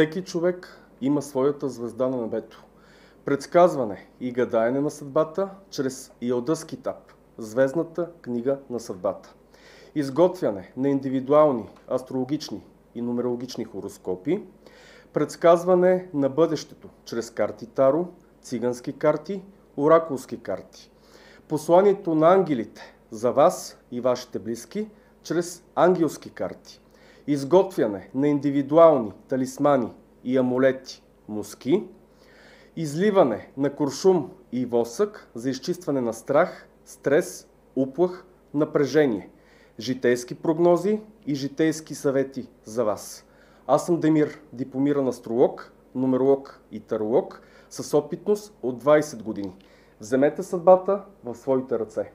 Всеки човек има своята звезда на небето. Предсказване и гадаене на съдбата чрез Йылдыз Китап, звездната книга на съдбата. Изготвяне на индивидуални астрологични и нумерологични хороскопи. Предсказване на бъдещето чрез карти Таро, цигански карти, оракулски карти. Посланието на ангелите за вас и вашите близки чрез ангелски карти. Изготвяне на индивидуални талисмани и амулети муски. Изливане на куршум и восък за изчистване на страх, стрес, уплах, напрежение. Житейски прогнози и житейски съвети за вас. Аз съм Демир, дипломиран астролог, нумеролог и таролог с опитност от 20 години. Вземете съдбата в своите ръце.